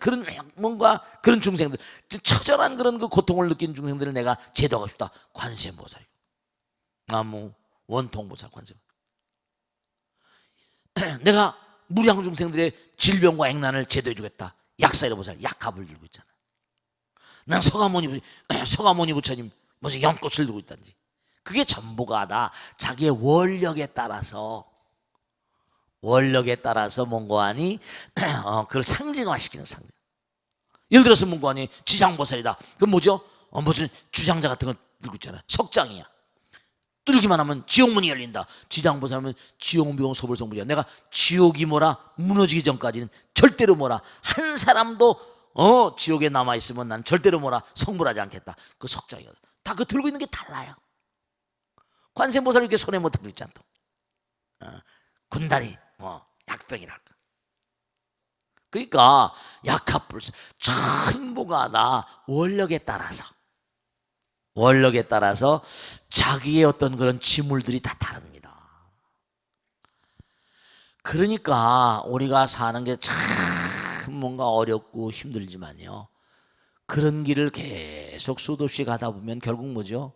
뭔가 그런 중생들, 처절한 그런 그 고통을 느끼는 중생들을 내가 제도하고 싶다. 관세음보살이고 나무 원통보살 관세음. 내가 무량 중생들의 질병과 액난을 제도해 주겠다. 약사이로보살 약합을 들고 있잖아. 난 서가모니 부처님 무슨 연꽃을 들고 있단지. 그게 전부가 다 자기의 원력에 따라서 뭔고하니 그걸 상징화시키는 상징. 예를 들어서 뭔고하니 지장보살이다. 그건 뭐죠? 무슨 주장자 같은 거 들고 있잖아. 석장이야. 뚫기만 하면 지옥문이 열린다. 지장보살은 지옥묘 소불성불이야. 내가 지옥이 뭐라 무너지기 전까지는 절대로 뭐라 한 사람도 지옥에 남아 있으면 난 절대로 뭐라 성불하지 않겠다. 그 석장이거든. 다 그 들고 있는 게 달라요. 관세음보살 이렇게 손에 뭐 들고 있잖아. 군다리 약병이랄까. 그러니까 약합불사 전부가 다 원력에 따라서 자기의 어떤 그런 지물들이 다 다릅니다. 그러니까 우리가 사는 게 참 참 뭔가 어렵고 힘들지만요. 그런 길을 계속 수도 없이 가다 보면 결국 뭐죠?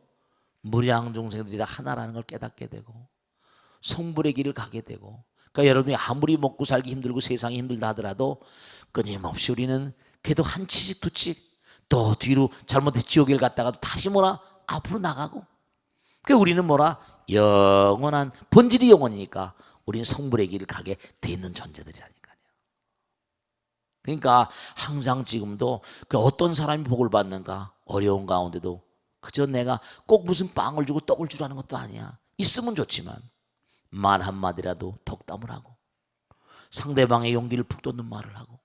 무량중생들이 다 하나라는 걸 깨닫게 되고 성불의 길을 가게 되고, 그러니까 여러분이 아무리 먹고 살기 힘들고 세상이 힘들다 하더라도 끊임없이 우리는 그래도 한 치씩 두 치 또 뒤로 잘못해 지옥을 갔다가도 다시 뭐라 앞으로 나가고, 그 우리는 뭐라 영원한 본질이 영원이니까 우리는 성불의 길을 가게 돼 있는 존재들이라니까요. 그러니까 항상 지금도 그 어떤 사람이 복을 받는가, 어려운 가운데도 그저 내가 꼭 무슨 빵을 주고 떡을 주라는 것도 아니야. 있으면 좋지만 말 한마디라도 덕담을 하고 상대방의 용기를 북돋는 말을 하고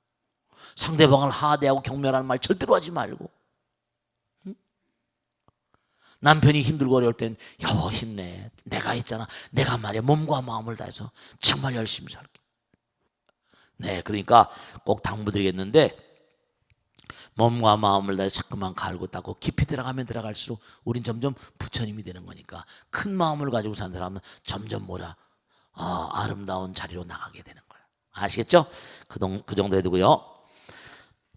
상대방을 하대하고 경멸하는 말 절대로 하지 말고, 응? 남편이 힘들고 어려울 땐 여보 힘내, 내가 있잖아, 내가 말이야 몸과 마음을 다해서 정말 열심히 살게. 네, 그러니까 꼭 당부드리겠는데 몸과 마음을 다해 자꾸만 갈고 닦고 깊이 들어가면 들어갈수록 우린 점점 부처님이 되는 거니까 큰 마음을 가지고 산 사람은 점점 뭐라 아름다운 자리로 나가게 되는 거예요. 아시겠죠? 그 정도 해두고요.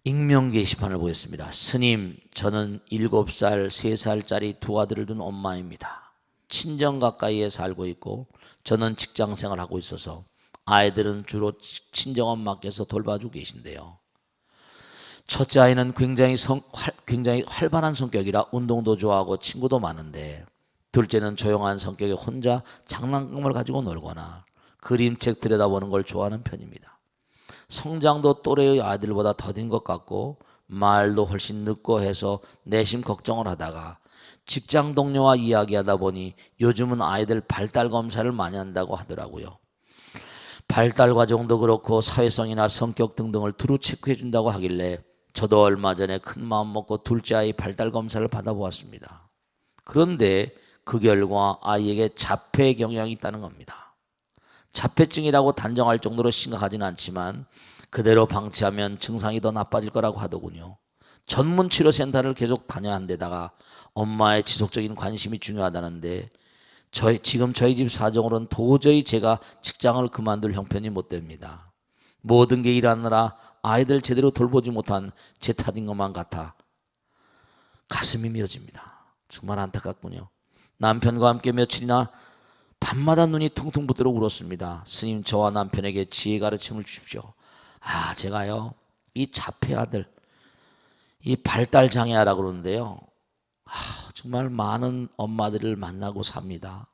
익명 게시판을 보겠습니다. 스님, 저는 7살, 3살짜리 두 아들을 둔 엄마입니다. 친정 가까이에 살고 있고 저는 직장 생활하고 있어서 아이들은 주로 친정엄마께서 돌봐주고 계신데요. 첫째 아이는 굉장히 활발한 성격이라 운동도 좋아하고 친구도 많은데, 둘째는 조용한 성격에 혼자 장난감을 가지고 놀거나 그림책 들여다보는 걸 좋아하는 편입니다. 성장도 또래의 아이들보다 더딘 것 같고 말도 훨씬 늦고 해서 내심 걱정을 하다가 직장 동료와 이야기하다 보니 요즘은 아이들 발달 검사를 많이 한다고 하더라고요. 발달 과정도 그렇고 사회성이나 성격 등등을 두루 체크해 준다고 하길래 저도 얼마 전에 큰 마음 먹고 둘째 아이 발달 검사를 받아보았습니다. 그런데 그 결과 아이에게 자폐 경향이 있다는 겁니다. 자폐증이라고 단정할 정도로 심각하지는 않지만 그대로 방치하면 증상이 더 나빠질 거라고 하더군요. 전문 치료센터를 계속 다녀야 한 데다가 엄마의 지속적인 관심이 중요하다는데 지금 저희 집 사정으로는 도저히 제가 직장을 그만둘 형편이 못 됩니다. 모든 게 일하느라 아이들 제대로 돌보지 못한 제 탓인 것만 같아 가슴이 미어집니다. 정말 안타깝군요. 남편과 함께 며칠이나 밤마다 눈이 퉁퉁 붓도록 울었습니다. 스님, 저와 남편에게 지혜 가르침을 주십시오. 제가요, 이 자폐 아들, 이 발달 장애아라 그러는데요, 정말 많은 엄마들을 만나고 삽니다.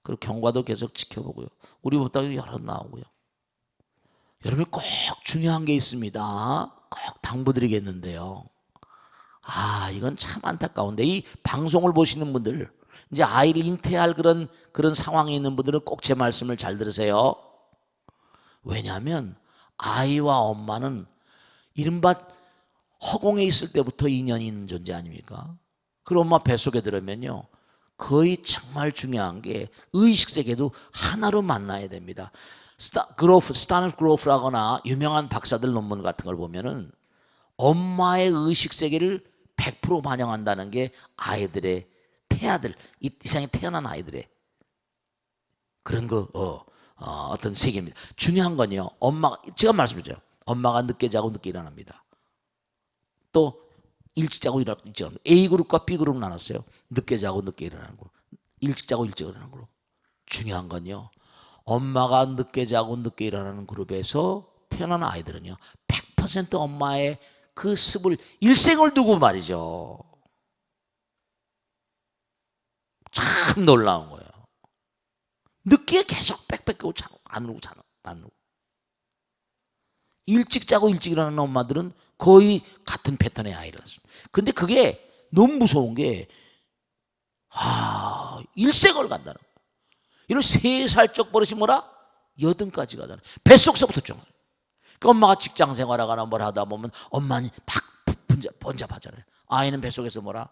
그리고 경과도 계속 지켜보고요. 우리 보따리 여러 나오고요. 여러분 꼭 중요한 게 있습니다. 꼭 당부드리겠는데요. 이건 참 안타까운데 이 방송을 보시는 분들, 이제 아이를 잉태할 그런 상황에 있는 분들은 꼭 제 말씀을 잘 들으세요. 왜냐하면 아이와 엄마는 이른바 허공에 있을 때부터 인연이 있는 존재 아닙니까? 그 엄마 뱃속에 들으면요, 거의 정말 중요한 게 의식 세계도 하나로 만나야 됩니다. 스타너 그로프라거나 유명한 박사들 논문 같은 걸 보면은 엄마의 의식 세계를 100% 반영한다는 게 아이들의 태아들, 이 세상에 태어난 아이들의 그런 어떤 세계입니다. 중요한 건요, 제가 말씀드렸죠. 엄마가 늦게 자고 늦게 일어납니다. 또 일찍 자고 일찍 일어납니다. A그룹과 B그룹 나눴어요. 늦게 자고 늦게 일어나는 거, 일찍 자고 일찍 일어나는 거로. 중요한 건요, 엄마가 늦게 자고 늦게 일어나는 그룹에서 태어난 아이들은요 100% 엄마의 그 습을 일생을 두고 말이죠. 참 놀라운 거예요. 늦게 계속 빽빽하고 안 울고 안 울고. 일찍 자고 일찍 일어나는 엄마들은 거의 같은 패턴의 아이를 낳습니다. 근데 그게 너무 무서운 게 일생을 간다는 거예요. 이런 3살적 버릇이 뭐라? 80까지 가잖아요. 뱃속서부터 좀. 그 엄마가 직장 생활하거나 뭘 하다 보면 엄마는 막 번잡하잖아요. 아이는 뱃속에서 뭐라?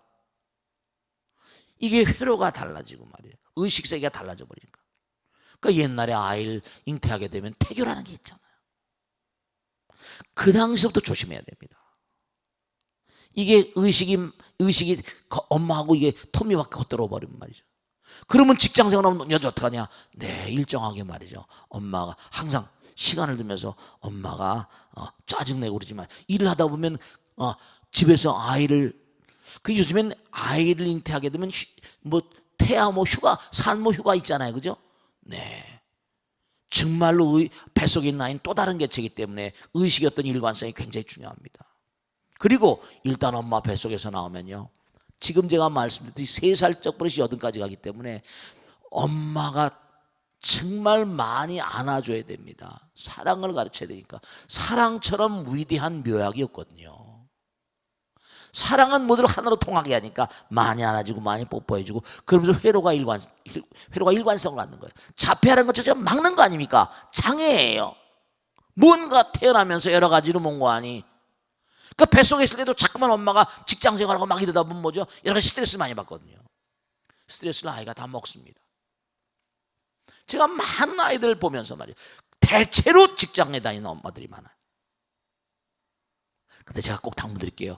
이게 회로가 달라지고 말이에요. 의식세계가 달라져 버리니까. 그러니까 옛날에 아이를 잉태하게 되면 태교라는 게 있잖아요. 그 당시부터 조심해야 됩니다. 이게 의식이 엄마하고 이게 톱니바퀴 겉들어 버리면 말이죠. 그러면 직장 생활하면 여자 어떡하냐? 네, 일정하게 말이죠. 엄마가 항상 시간을 두면서 엄마가 짜증내고 그러지만 일을 하다 보면 집에서 아이를 그 요즘엔 아이를 잉태하게 되면 뭐 태아 뭐 휴가 산모 휴가 있잖아요, 그죠? 네. 정말로 뱃속에 있는 아이는 또 다른 개체이기 때문에 의식의 어떤 일관성이 굉장히 중요합니다. 그리고 일단 엄마 뱃속에서 나오면요, 지금 제가 말씀드렸듯이 3살적 버릇이 8까지 가기 때문에 엄마가 정말 많이 안아줘야 됩니다. 사랑을 가르쳐야 되니까. 사랑처럼 위대한 묘약이 없거든요. 사랑은 모두를 하나로 통하게 하니까 많이 안아주고 많이 뽀뽀해주고 그러면서 회로가 일관성을 갖는 거예요. 자폐하는 것 자체가 막는 거 아닙니까? 장애예요. 뭔가 태어나면서 여러 가지로 뭔가하니 그러니까 뱃속에 있을 때도 자꾸만 엄마가 직장 생활하고 막 이러다 보면 뭐죠? 여러 가지 스트레스 많이 받거든요. 스트레스를 아이가 다 먹습니다. 제가 많은 아이들 보면서 말이에요, 대체로 직장에 다니는 엄마들이 많아요. 근데 제가 꼭 당부드릴게요.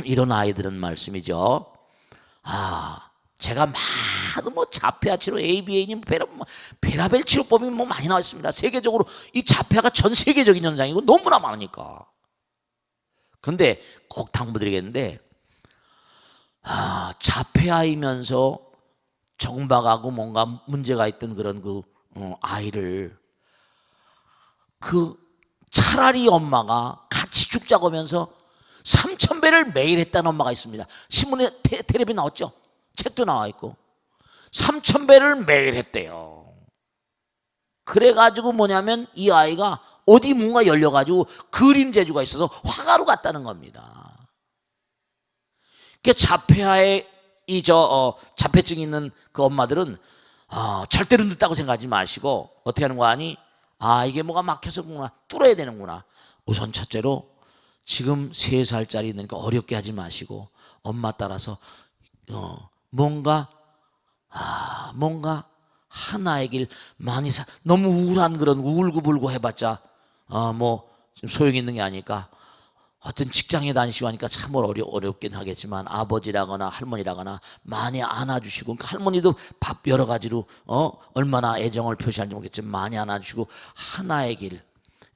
이런 아이들은 말씀이죠. 제가 많은 뭐 자폐아 치료, ABA님, 베라벨 치료법이 뭐 많이 나와 있습니다. 세계적으로 이 자폐아가 전 세계적인 현상이고 너무나 많으니까. 근데 꼭 당부드리겠는데, 자폐아이면서 정박하고 뭔가 문제가 있던 그런 아이를 차라리 엄마가 같이 죽자고 하면서 3,000배를 매일 했다는 엄마가 있습니다. 신문에 텔레비 나왔죠? 책도 나와 있고 3,000배를 매일 했대요. 그래가지고 뭐냐면 이 아이가 어디 뭔가 열려가지고 그림 재주가 있어서 화가로 갔다는 겁니다. 그 자폐아의 자폐증이 있는 그 엄마들은 절대로 늦다고 생각하지 마시고 어떻게 하는 거 아니? 이게 뭐가 막혀서구나, 뚫어야 되는구나. 우선 첫째로 지금 3살짜리 있으니까 어렵게 하지 마시고 엄마 따라서 뭔가 하나의 길 많이 너무 우울한 그런 우울구불구 해봤자 뭐 좀 소용이 있는 게 아닐까. 어떤 직장에 다니시고 하니까 참 어렵긴 하겠지만 아버지라거나 할머니라거나 많이 안아주시고, 그러니까 할머니도 밥 여러 가지로 얼마나 애정을 표시하는지 모르겠지만 많이 안아주시고 하나의 길,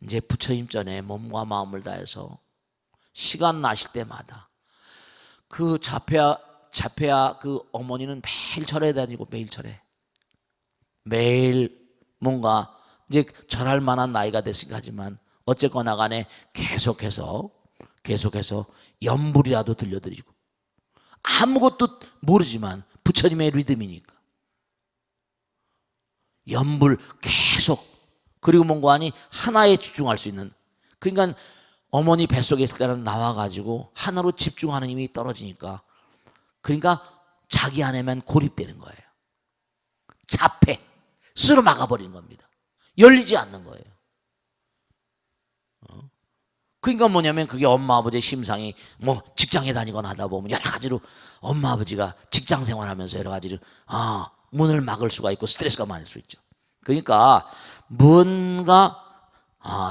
이제 부처님 전에 몸과 마음을 다해서 시간 나실 때마다 그 자폐아 그 어머니는 매일 절에 다니고 매일 뭔가 이제 절할 만한 나이가 됐으니까 하지만 어쨌거나 간에 계속해서 연불이라도 들려드리고 아무것도 모르지만 부처님의 리듬이니까 연불 계속, 그리고 뭔가 하니 하나에 집중할 수 있는, 그러니까 어머니 뱃속에 있을 때는 나와가지고 하나로 집중하는 힘이 떨어지니까 그러니까 자기 안에만 고립되는 거예요. 자폐 스스로 막아버리는 겁니다. 열리지 않는 거예요. 그러니까 뭐냐면 그게 엄마 아버지의 심상이 뭐 직장에 다니거나 하다 보면 여러 가지로 엄마 아버지가 직장 생활하면서 여러 가지로 문을 막을 수가 있고 스트레스가 많을 수 있죠. 그러니까 뭔가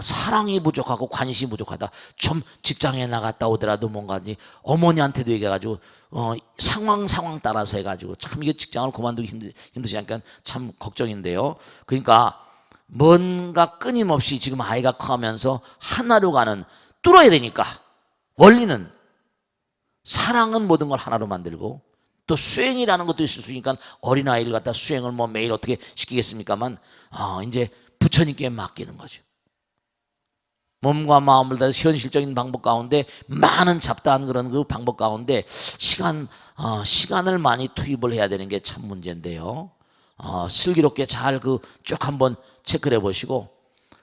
사랑이 부족하고 관심이 부족하다. 좀 직장에 나갔다 오더라도 뭔가 어머니한테도 얘기해가지고 상황 따라서 해가지고 참 이게 직장을 그만두기 힘드시니까 참 걱정인데요. 그러니까 뭔가 끊임없이 지금 아이가 커가면서 하나로 가는, 뚫어야 되니까 원리는 사랑은 모든 걸 하나로 만들고 또 수행이라는 것도 있을 수 있으니까 어린아이를 갖다 수행을 뭐 매일 어떻게 시키겠습니까만 이제 부처님께 맡기는 거죠. 몸과 마음을 다해서 현실적인 방법 가운데 많은 잡다한 그런 그 방법 가운데 시간을 많이 투입을 해야 되는 게 참 문제인데요. 슬기롭게 잘 쭉 한번 체크를 해보시고,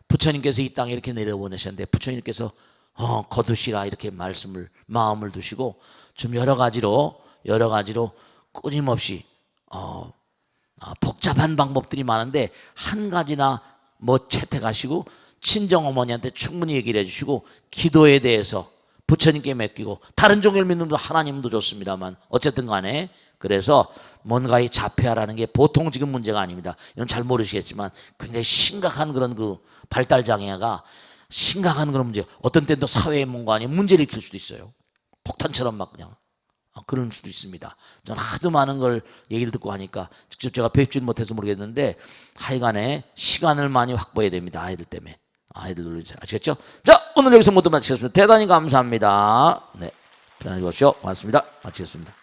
부처님께서 이 땅에 이렇게 내려보내셨는데 부처님께서 거두시라 이렇게 마음을 두시고 좀 여러 가지로 끊임없이 복잡한 방법들이 많은데 한 가지나 뭐 채택하시고 친정 어머니한테 충분히 얘기를 해주시고 기도에 대해서 부처님께 맡기고, 다른 종교를 믿는 분도 하나님도 좋습니다만 어쨌든 간에 그래서 뭔가 이 자폐아라는 게 보통 지금 문제가 아닙니다. 이건 잘 모르시겠지만 굉장히 심각한 그런 발달 장애가 심각한 그런 문제, 어떤 때는 또 사회의 뭔가 아닌 문제를 일으킬 수도 있어요. 폭탄처럼 막 그냥 그럴 수도 있습니다. 저는 하도 많은 걸 얘기를 듣고 하니까 직접 제가 뵙지는 못해서 모르겠는데 하여간에 시간을 많이 확보해야 됩니다. 아이들 때문에. 아이들 놀리세요. 아시겠죠? 자, 오늘 여기서 모두 마치겠습니다. 대단히 감사합니다. 네, 편안히 보십시오. 고맙습니다. 마치겠습니다.